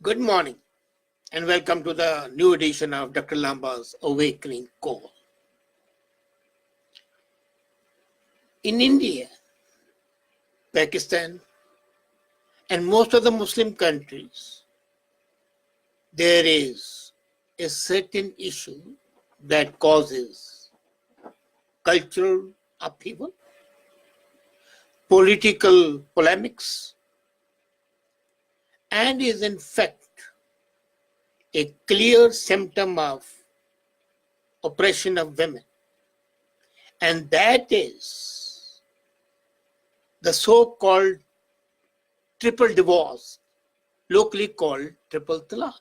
Good morning and welcome to the new edition of Dr. Lamba's Awakening Call. In India, Pakistan, and most of the Muslim countries, there is a certain issue that causes cultural upheaval, political polemics, and is in fact a clear symptom of oppression of women. And that is the so-called triple divorce, locally called triple talaq.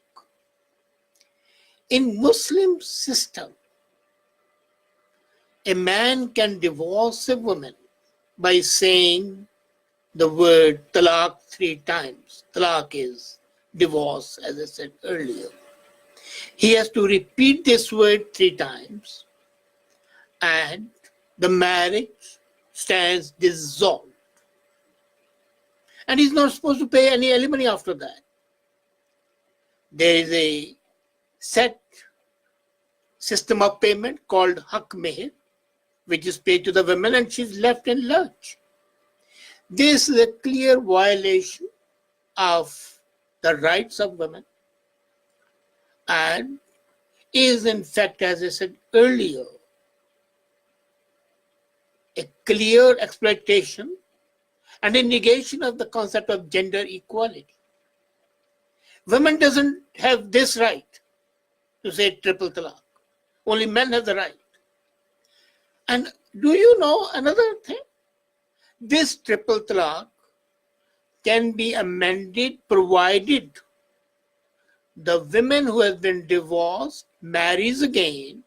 In Muslim system, a man can divorce a woman by saying the word talaq 3 times. Talaq is divorce, as I said earlier. He has to repeat this word 3 times and the marriage stands dissolved. And he's not supposed to pay any alimony after that. There is a set system of payment called haq meher, which is paid to the women, and she's left in lurch. This is a clear violation of the rights of women and is in fact, as I said earlier, a clear exploitation and a negation of the concept of gender equality. Women doesn't have this right to say triple talaq. Only men have the right. And do you know another thing? This triple talaq can be amended provided the woman who has been divorced marries again,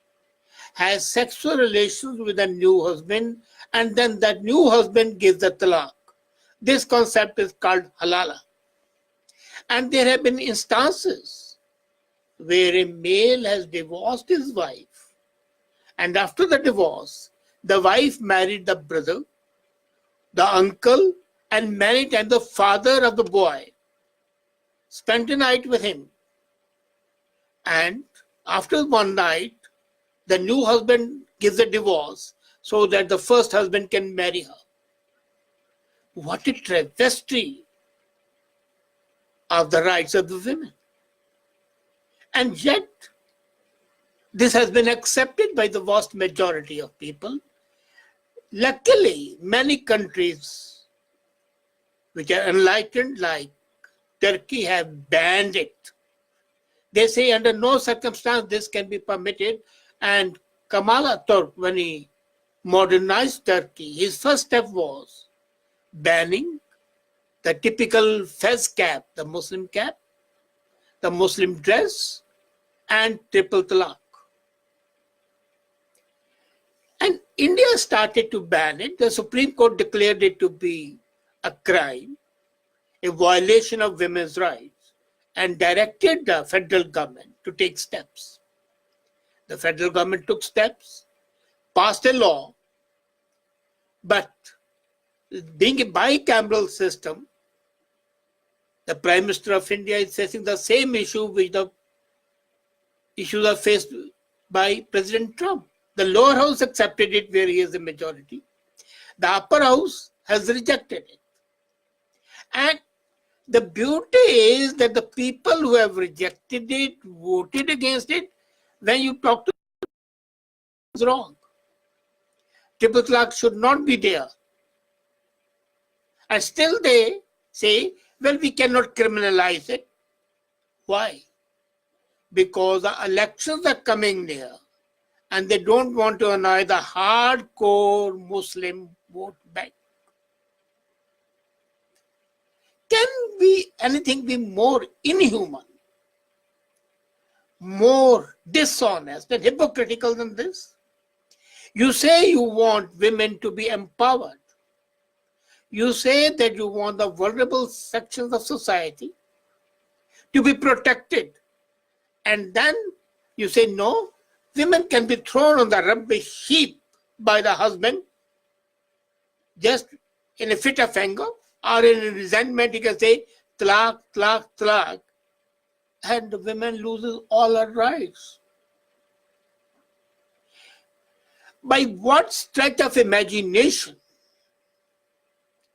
has sexual relations with a new husband, and then that new husband gives the talaq. This concept is called halala. And there have been instances where a male has divorced his wife, and after the divorce, the wife married the brother, the uncle, and many times the father of the boy, spent a night with him. And after one night, the new husband gives a divorce so that the first husband can marry her. What a travesty of the rights of the women. And yet, this has been accepted by the vast majority of people. Luckily, many countries which are enlightened, like Turkey, have banned it. They say under no circumstance this can be permitted. And Kemal Atatürk, when he modernized Turkey, his first step was banning the typical fez cap, the Muslim cap, the Muslim dress, and triple talaq. And India started to ban it. The Supreme Court declared it to be a crime, a violation of women's rights, and directed the federal government to take steps. The federal government took steps, passed a law, but being a bicameral system, the Prime Minister of India is facing the same issue which the issues are faced by President Trump. The lower house accepted it where he is the majority. The upper house has rejected it. And the beauty is that the people who have rejected it, voted against it, when you talk to them, it's wrong. Triple talaq should not be there. And still they say, well, we cannot criminalize it. Why? Because the elections are coming near and they don't want to annoy the hardcore Muslim vote bank. Can anything be more inhuman, more dishonest and hypocritical than this? You say you want women to be empowered. You say that you want the vulnerable sections of society to be protected. And then you say, no, women can be thrown on the rubbish heap by the husband just in a fit of anger or in resentment. He can say, talaq, talaq, talaq. and the women loses all her rights. By what stretch of imagination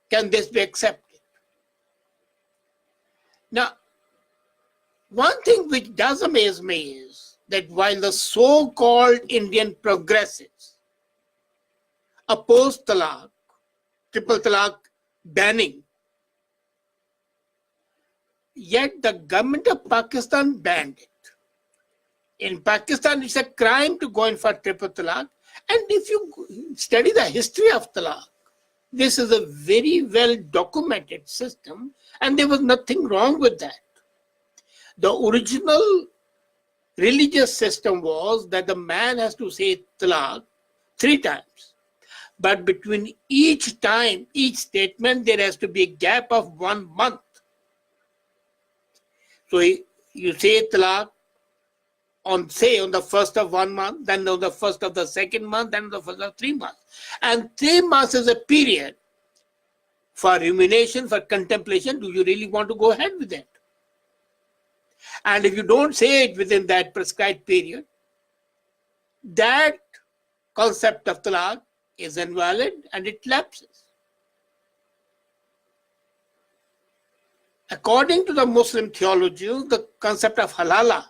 can this be accepted? Now, one thing which does amaze me is that while the so-called Indian progressives oppose talaq, triple talaq banning, yet the government of Pakistan banned it. In Pakistan, it's a crime to go in for triple talaq. And if you study the history of talaq, this is a very well documented system, and there was nothing wrong with that. The original religious system was that the man has to say talaq 3 times. But between each time, each statement, there has to be a gap of 1 month. So you say talaq on the first of 1 month, then on the first of the second month, then on the first of 3 months. And 3 months is a period for rumination, for contemplation. Do you really want to go ahead with it? And if you don't say it within that prescribed period, that concept of talaq is invalid and it lapses. According to the Muslim theology, the concept of halala,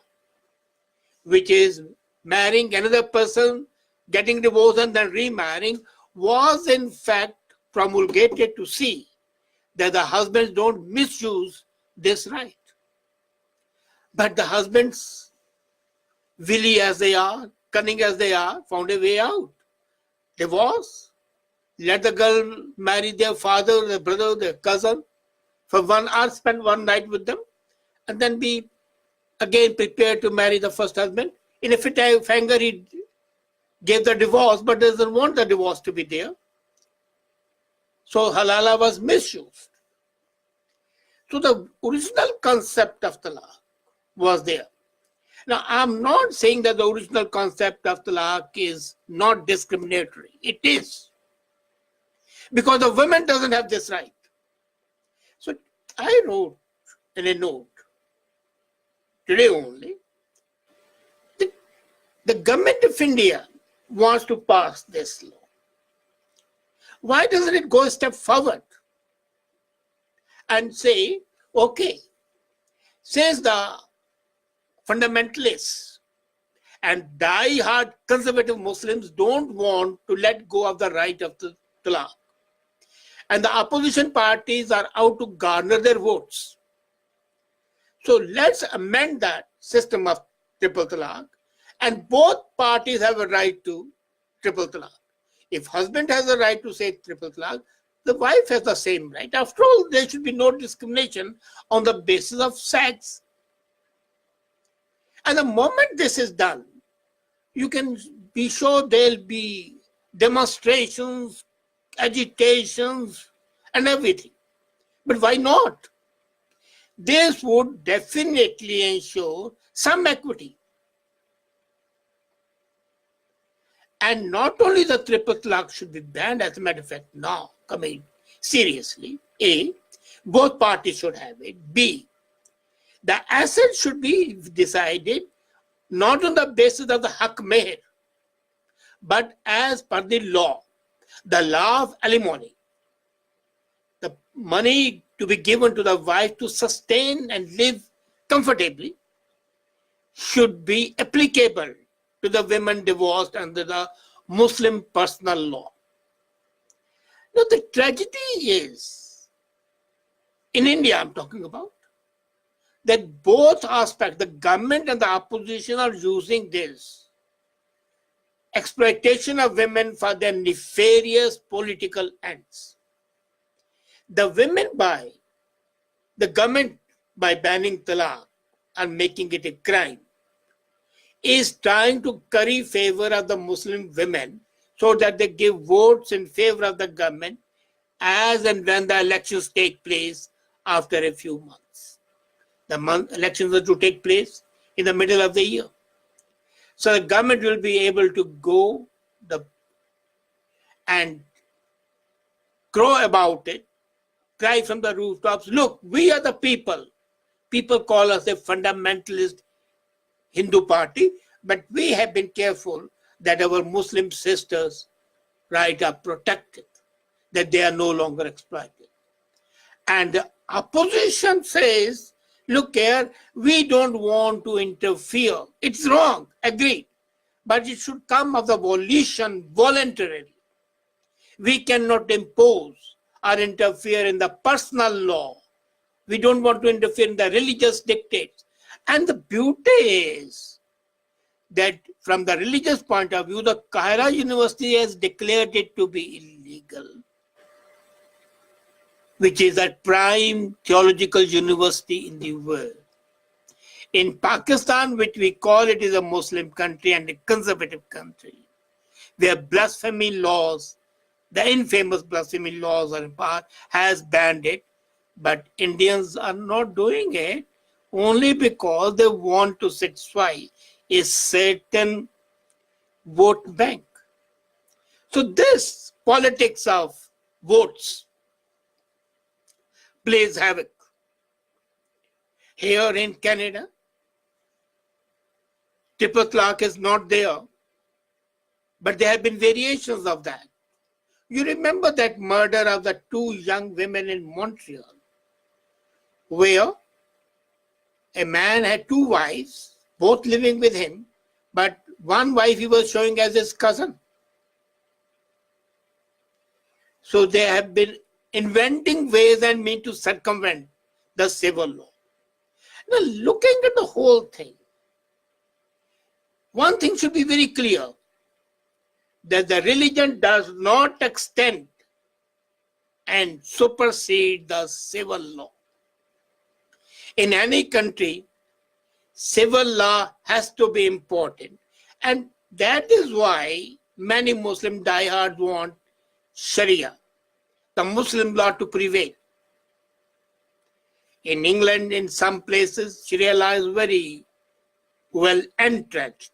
which is marrying another person, getting divorced and then remarrying, was in fact promulgated to see that the husbands don't misuse this right. But the husbands, wily as they are, cunning as they are, found a way out. Divorce, let the girl marry their father, their brother, their cousin, for 1 hour, spend 1 night with them, and then be again prepared to marry the first husband. In a fit of anger, he gave the divorce, but doesn't want the divorce to be there. So halala was misused. So the original concept of talaq was there. Now, I'm not saying that the original concept of talaq is not discriminatory. It is. Because the woman doesn't have this right. So I wrote in a note today only, the government of India wants to pass this law. Why doesn't it go a step forward and say, okay, says the fundamentalists and die-hard conservative Muslims don't want to let go of the right of the talaq. And the opposition parties are out to garner their votes. So let's amend that system of triple talaq, and both parties have a right to triple talaq. If husband has a right to say triple talaq, the wife has the same right. After all, there should be no discrimination on the basis of sex. And the moment this is done, you can be sure there'll be demonstrations, agitations, and everything. But why not? This would definitely ensure some equity. And not only the triple talaq should be banned, as a matter of fact, now, coming seriously, A, both parties should have it. B, the asset should be decided not on the basis of the haq meher, but as per the law of alimony. The money to be given to the wife to sustain and live comfortably should be applicable to the women divorced under the Muslim personal law. Now, the tragedy is, in India I'm talking about, that both aspects, the government and the opposition, are using this exploitation of women for their nefarious political ends. The government by banning talaq and making it a crime is trying to curry favor of the Muslim women so that they give votes in favor of the government as and when the elections take place after a few months. The elections are to take place in the middle of the year. So the government will be able to go and crow about it, cry from the rooftops, look, we are the people people call us a fundamentalist Hindu party, but we have been careful that our Muslim sisters' rights are protected, that they are no longer exploited. And the opposition says, look here, we don't want to interfere. It's wrong, agreed. But it should come of the volition voluntarily. We cannot impose or interfere in the personal law. We don't want to interfere in the religious dictates. And the beauty is that from the religious point of view, the Kahira University has declared it to be illegal, which is a prime theological university in the world. In Pakistan, which we call it is a Muslim country and a conservative country, where blasphemy laws, the infamous blasphemy laws are in part, has banned it, but Indians are not doing it only because they want to satisfy a certain vote bank. So this politics of votes plays havoc. Here in Canada, triple talaq is not there, but there have been variations of that. You remember that murder of the two young women in Montreal, where a man had two wives, both living with him, but one wife he was showing as his cousin. So they have been inventing ways and means to circumvent the civil law. Now, looking at the whole thing, one thing should be very clear, that the religion does not extend and supersede the civil law. In any country, civil law has to be important. And that is why many Muslim diehards want Sharia, the Muslim law, to prevail. In England, in some places, Sharia law is very well entrenched.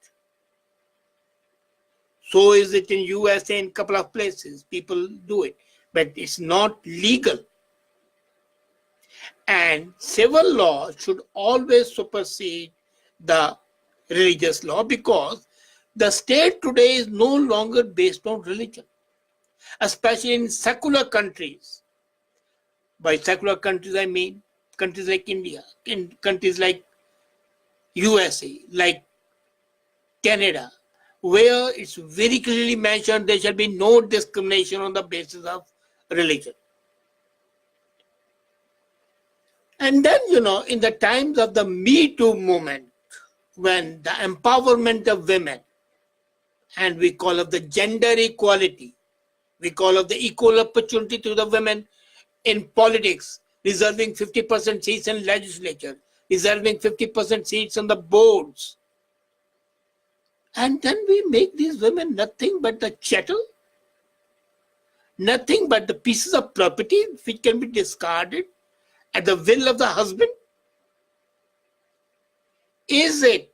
So is it in USA in a couple of places. People do it, but it's not legal. And civil law should always supersede the religious law, because the state today is no longer based on religion, especially in secular countries. By secular countries, I mean countries like India, in countries like USA, like Canada, where it's very clearly mentioned there shall be no discrimination on the basis of religion. And then, in the times of the Me Too movement, when the empowerment of women, and we call it the gender equality, we call it the equal opportunity to the women in politics, reserving 50% seats in legislature, reserving 50% seats on the boards. And then we make these women nothing but the chattel, nothing but the pieces of property which can be discarded at the will of the husband. Is it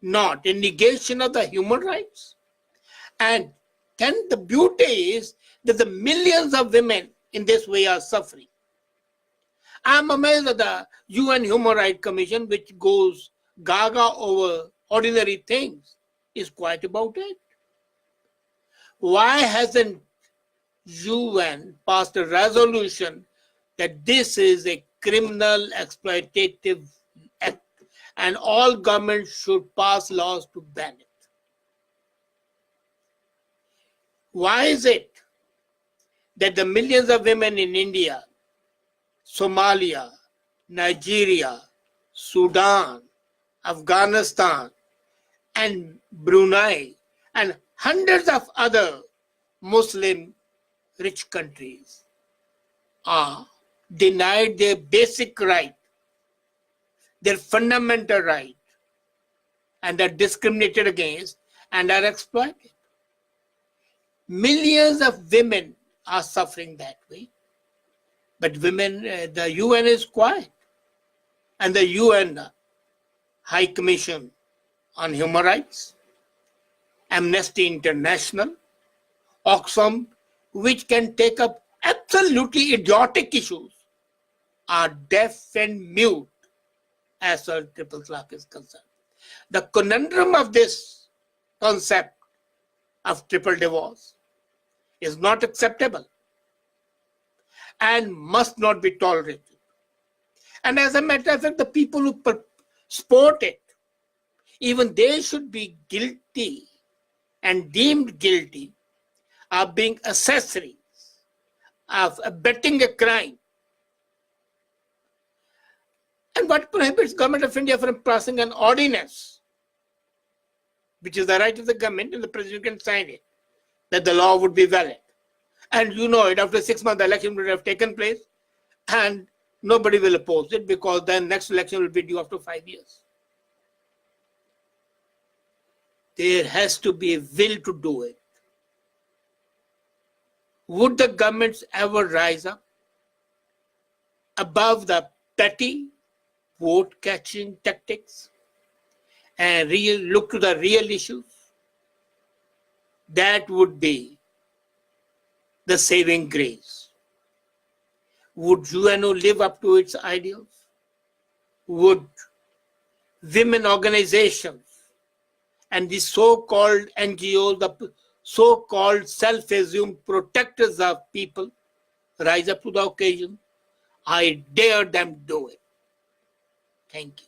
not a negation of the human rights? And then the beauty is that the millions of women in this way are suffering. I'm amazed at the UN Human Rights Commission, which goes gaga over ordinary things, is quiet about it. Why hasn't UN passed a resolution that this is a criminal exploitative act and all governments should pass laws to ban it? Why is it that the millions of women in India, Somalia, Nigeria, Sudan, Afghanistan, and Brunei, and hundreds of other Muslim rich countries are denied their basic right, their fundamental right, and are discriminated against and are exploited? Millions of women are suffering that way. But women, the UN is quiet. And the UN High Commission on Human Rights, Amnesty International, Oxfam, which can take up absolutely idiotic issues, are deaf and mute as far as triple talaq is concerned. The conundrum of this concept of triple divorce is not acceptable and must not be tolerated. And as a matter of fact, the people who support it, even they should be guilty and deemed guilty of being accessories of abetting a crime. And what prohibits Government of India from passing an ordinance, which is the right of the government, and the president can sign it, that the law would be valid. And you know it, after 6 months, the election would have taken place, and nobody will oppose it because the next election will be due after 5 years. There has to be a will to do it. Would the governments ever rise up above the petty vote-catching tactics and look to the real issues? That would be the saving grace. Would UNO live up to its ideals? Would women organizations and the so-called NGOs, the so-called self-assumed protectors of people, rise up to the occasion? I dare them do it. Thank you.